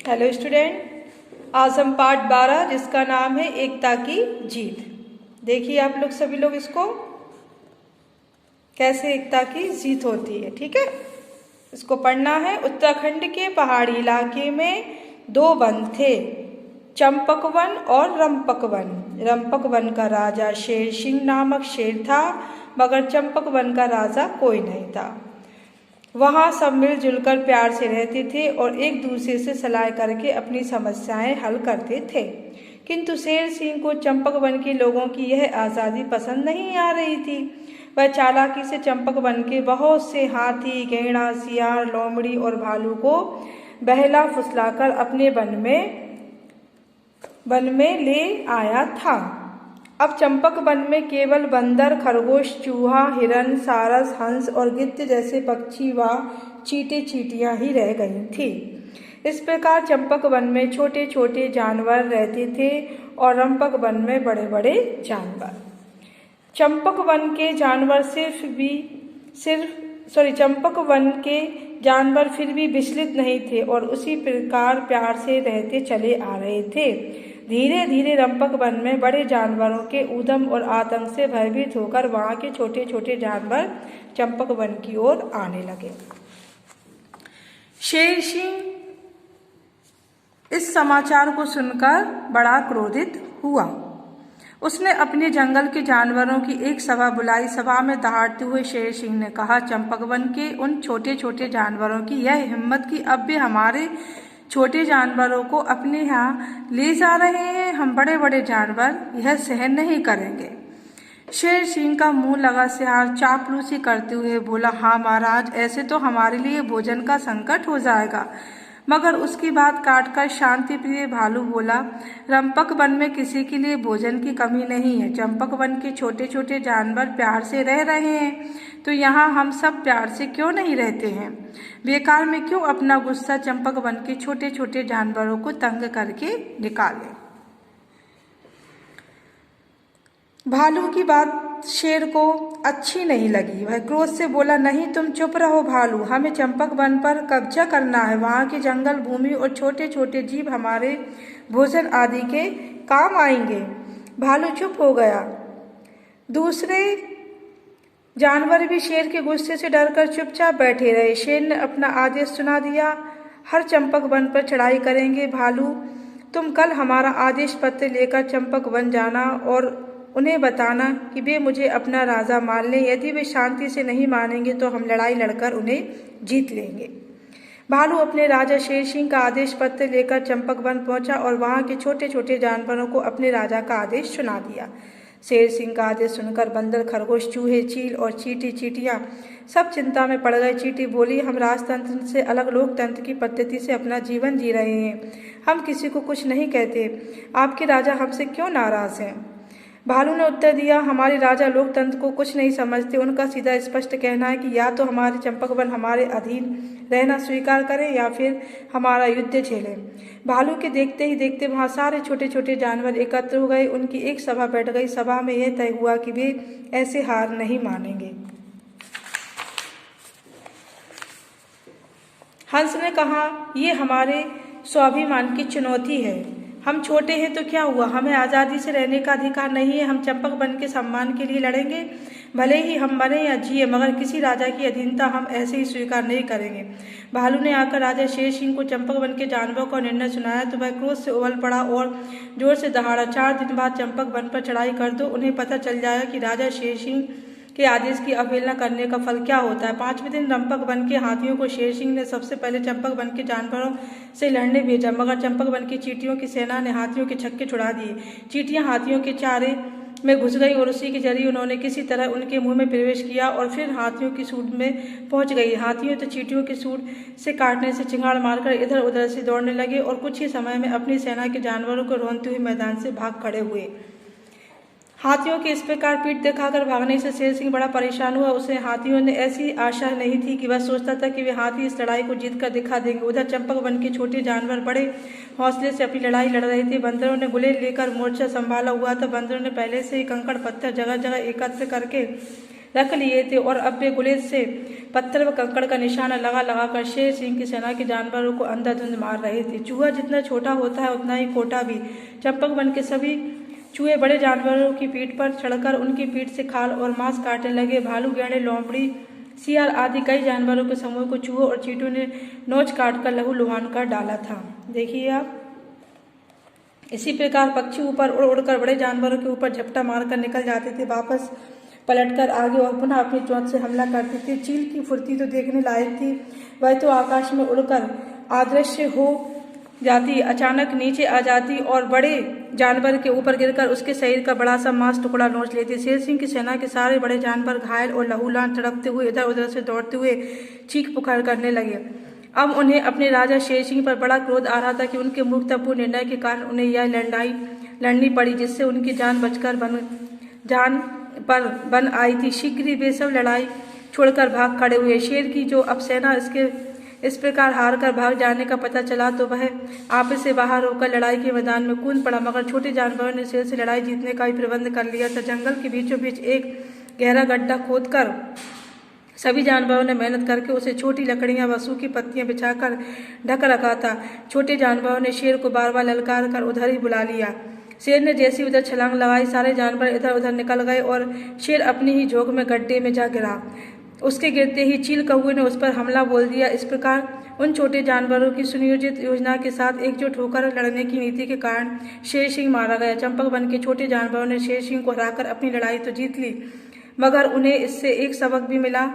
Hello student, आज हम पाठ 12 जिसका नाम है एकता की जीत। देखिए आप लोग सभी लोग इसको कैसे एकता की जीत होती है। ठीक है, इसको पढ़ना है। उत्तराखंड के पहाड़ी इलाके में दो वन थे, चंपक वन और रंपक वन। रंपक वन का राजा शेर सिंह नामक शेर था, मगर चंपक वन का राजा कोई नहीं था। वहाँ सब मिलजुल कर प्यार से रहते थे और एक दूसरे से सलाह करके अपनी समस्याएं हल करते थे। किंतु शेर सिंह को चंपक वन के लोगों की यह आज़ादी पसंद नहीं आ रही थी। वह चालाकी से चंपक वन के बहुत से हाथी, गैंडा, सियार, लोमड़ी और भालू को बहला फुसलाकर अपने वन में ले आया था। अब चंपक वन में केवल बंदर, खरगोश, चूहा, हिरन, सारस, हंस और गिद्ध जैसे पक्षी व चींटे चींटियां ही रह गई थी। इस प्रकार चंपक वन में छोटे छोटे जानवर रहते थे और रंपक वन में बड़े बड़े जानवर। चंपक वन के जानवर चंपक वन के जानवर फिर भी विचलित नहीं थे और उसी प्रकार प्यार से रहते चले आ रहे थे। धीरे धीरे रंपक वन में बड़े जानवरों के ऊधम और आतंक से भयभीत होकर वहां के छोटे छोटे जानवर चंपक वन की ओर आने लगे। शेर सिंह इस समाचार को सुनकर बड़ा क्रोधित हुआ। उसने अपने जंगल के जानवरों की एक सभा बुलाई। सभा में दहाड़ते हुए शेर सिंह ने कहा, चंपक वन के उन छोटे छोटे जानवरों की यह हिम्मत कि अब भी हमारे छोटे जानवरों को अपने यहाँ ले जा रहे हैं। हम बड़े बड़े जानवर यह सहन नहीं करेंगे। शेर सिंह का मुंह लगा सियार चापलूसी करते हुए बोला, हाँ महाराज, ऐसे तो हमारे लिए भोजन का संकट हो जाएगा। मगर उसकी बात काटकर शांति प्रिय भालू बोला, रंपक वन में किसी के लिए भोजन की कमी नहीं है। चंपक वन के छोटे छोटे जानवर प्यार से रह रहे हैं, तो यहाँ हम सब प्यार से क्यों नहीं रहते हैं? बेकार में क्यों अपना गुस्सा चंपक वन के छोटे छोटे जानवरों को तंग करके निकालें? भालू की बात शेर को अच्छी नहीं लगी। वह क्रोध से बोला, नहीं, तुम चुप रहो भालू, हमें चंपक वन पर कब्जा करना है। वहाँ की जंगल भूमि और छोटे छोटे जीव हमारे भोजन आदि के काम आएंगे। भालू चुप हो गया। दूसरे जानवर भी शेर के गुस्से से डरकर चुपचाप बैठे रहे। शेर ने अपना आदेश सुना दिया, हर चंपक वन पर चढ़ाई करेंगे। भालू, तुम कल हमारा आदेश पत्र लेकर चंपक वन जाना और उन्हें बताना कि वे मुझे अपना राजा मान लें। यदि वे शांति से नहीं मानेंगे तो हम लड़ाई लड़कर उन्हें जीत लेंगे। भालू अपने राजा शेर सिंह का आदेश पत्र लेकर चंपक वन पहुंचा और वहां के छोटे छोटे जानवरों को अपने राजा का आदेश सुना दिया। शेर सिंह का आदेश सुनकर बंदर, खरगोश, चूहे, चील और चींटी चींटियां सब चिंता में पड़ गए। चींटी बोली, हम राजतंत्र से अलग लोकतंत्र की पद्धति से अपना जीवन जी रहे हैं। हम किसी को कुछ नहीं कहते। आपके राजा हमसे क्यों नाराज हैं? भालू ने उत्तर दिया, हमारे राजा लोकतंत्र को कुछ नहीं समझते। उनका सीधा स्पष्ट कहना है कि या तो हमारे चंपक वन हमारे अधीन रहना स्वीकार करें या फिर हमारा युद्ध झेलें। भालू के देखते ही देखते वहाँ सारे छोटे छोटे जानवर एकत्र हो गए। उनकी एक सभा बैठ गई। सभा में यह तय हुआ कि वे ऐसे हार नहीं मानेंगे। हंस ने कहा, ये हमारे स्वाभिमान की चुनौती है। हम छोटे हैं तो क्या हुआ, हमें आज़ादी से रहने का अधिकार नहीं है? हम चंपक वन के सम्मान के लिए लड़ेंगे, भले ही हम मरे या जिए, मगर किसी राजा की अधीनता हम ऐसे ही स्वीकार नहीं करेंगे। भालू ने आकर राजा शेर सिंह को चंपक वन के जानवरों का निर्णय सुनाया तो वह क्रोध से उबल पड़ा और जोर से दहाड़ा, 4 दिन बाद चंपक वन पर चढ़ाई कर दो, उन्हें पता चल जाएगा कि राजा शेर सिंह के आदेश की अवहेलना करने का फल क्या होता है। 5वें दिन रंपक वन के हाथियों को शेर सिंह ने सबसे पहले चंपक वन के जानवरों से लड़ने भेजा, मगर चंपक वन की चींटियों की सेना ने हाथियों के छक्के छुड़ा दिए। चींटियां हाथियों के चारे में घुस गई और उसी के जरिए उन्होंने किसी तरह उनके मुंह में प्रवेश किया और फिर हाथियों की सूंड में पहुंच गई। हाथियों तो चींटियों की सूंड से काटने से चिंगाड़ मारकर इधर उधर से दौड़ने लगे और कुछ ही समय में अपनी सेना के जानवरों को रोनते हुए मैदान से भाग खड़े हुए। हाथियों के इस प्रकार पीठ दिखाकर भागने से शेर सिंह बड़ा परेशान हुआ। उसे हाथियों ने ऐसी आशा नहीं थी कि वह सोचता था कि वे हाथी इस लड़ाई को जीत कर दिखा देंगे। उधर चंपक वन के छोटे जानवर बड़े हौसले से अपनी लड़ाई लड़ रहे थे। बंदरों ने गुलेल लेकर मोर्चा संभाला हुआ था। बंदरों ने पहले से ही कंकड़ पत्थर जगह जगह एकत्र करके रख लिए थे और अब वे गुलेज से पत्थर व कंकड़ का निशाना लगा लगा कर शेर सिंह की सेना के जानवरों को अंधाधुंध मार रहे थे। चूहा जितना छोटा होता है उतना ही कोटा भी। चंपक वन के सभी चूहे बड़े जानवरों की पीठ पर चढ़कर उनकी पीठ से खाल और मांस काटने लगे। भालू, गैंडे, लोमड़ी, सियार आदि कई जानवरों के समूह को चूहों और चींटों ने नोच काट कर लहू लुहान कर डाला था। देखिए आप, इसी प्रकार पक्षी ऊपर उड़ उड़कर बड़े जानवरों के ऊपर झपटा मारकर निकल जाते थे, वापस पलटकर आगे और पुनः अपनी चोंच से हमला करते थे। चील की फुर्ती तो देखने लायक थी। वह तो आकाश में उड़कर अदृश्य हो जाती, अचानक नीचे आ जाती और बड़े जानवर के ऊपर गिरकर उसके शरीर का बड़ा सा मांस टुकड़ा नोच लेती। शेर सिंह की सेना के सारे बड़े जानवर घायल और लहूलुहान तड़पते हुए इधर उधर से दौड़ते हुए चीख पुकार करने लगे। अब उन्हें अपने राजा शेर सिंह पर बड़ा क्रोध आ रहा था कि उनके मूर्खतापूर्ण निर्णय के कारण उन्हें यह लड़ाई लड़नी पड़ी, जिससे उनकी जान बचकर बन आई थी। शीघ्र ही वे सब लड़ाई छोड़कर भाग खड़े हुए। शेर की जो अब सेना इस प्रकार हार कर भाग जाने का पता चला तो वह आपस से बाहर होकर लड़ाई के मैदान में कूद पड़ा, मगर छोटे जानवरों ने शेर से लड़ाई जीतने का भी प्रबंध कर लिया था। जंगल के बीचों बीच एक गहरा गड्ढा खोदकर सभी जानवरों ने मेहनत करके उसे छोटी लकड़ियां व सूखी पत्तियां बिछाकर ढक रखा था। छोटे जानवरों ने शेर को बार बार ललकार कर उधर ही बुला लिया। शेर ने जैसी उधर छलांग लगाई, सारे जानवर इधर उधर निकल गए और शेर अपनी ही झोंक में गड्ढे में जा गिरा। उसके गिरते ही चील कौवे ने उस पर हमला बोल दिया। इस प्रकार उन छोटे जानवरों की सुनियोजित योजना के साथ एकजुट होकर लड़ने की नीति के कारण शेर सिंह मारा गया। चंपक वन के छोटे जानवरों ने शेर सिंह को हराकर अपनी लड़ाई तो जीत ली, मगर उन्हें इससे एक सबक भी मिला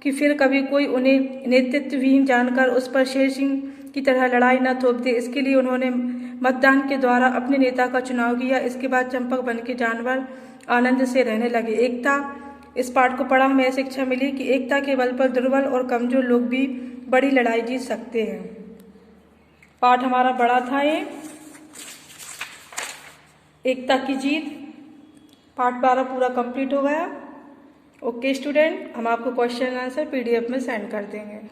कि फिर कभी कोई उन्हें नेतृत्वहीन जानकर उस पर शेर सिंह की तरह लड़ाई न थोप दे। इसके लिए उन्होंने मतदान के द्वारा अपने नेता का चुनाव किया। इसके बाद चंपक वन के जानवर आनंद से रहने लगे। एकता, इस पाठ को पढ़ा हमें शिक्षा मिली कि एकता के बल पर दुर्बल और कमजोर लोग भी बड़ी लड़ाई जीत सकते हैं। पाठ हमारा बड़ा था ये, एकता की जीत। पाठ 12 पूरा कंप्लीट हो गया। ओके स्टूडेंट, हम आपको क्वेश्चन आंसर PDF में सेंड कर देंगे।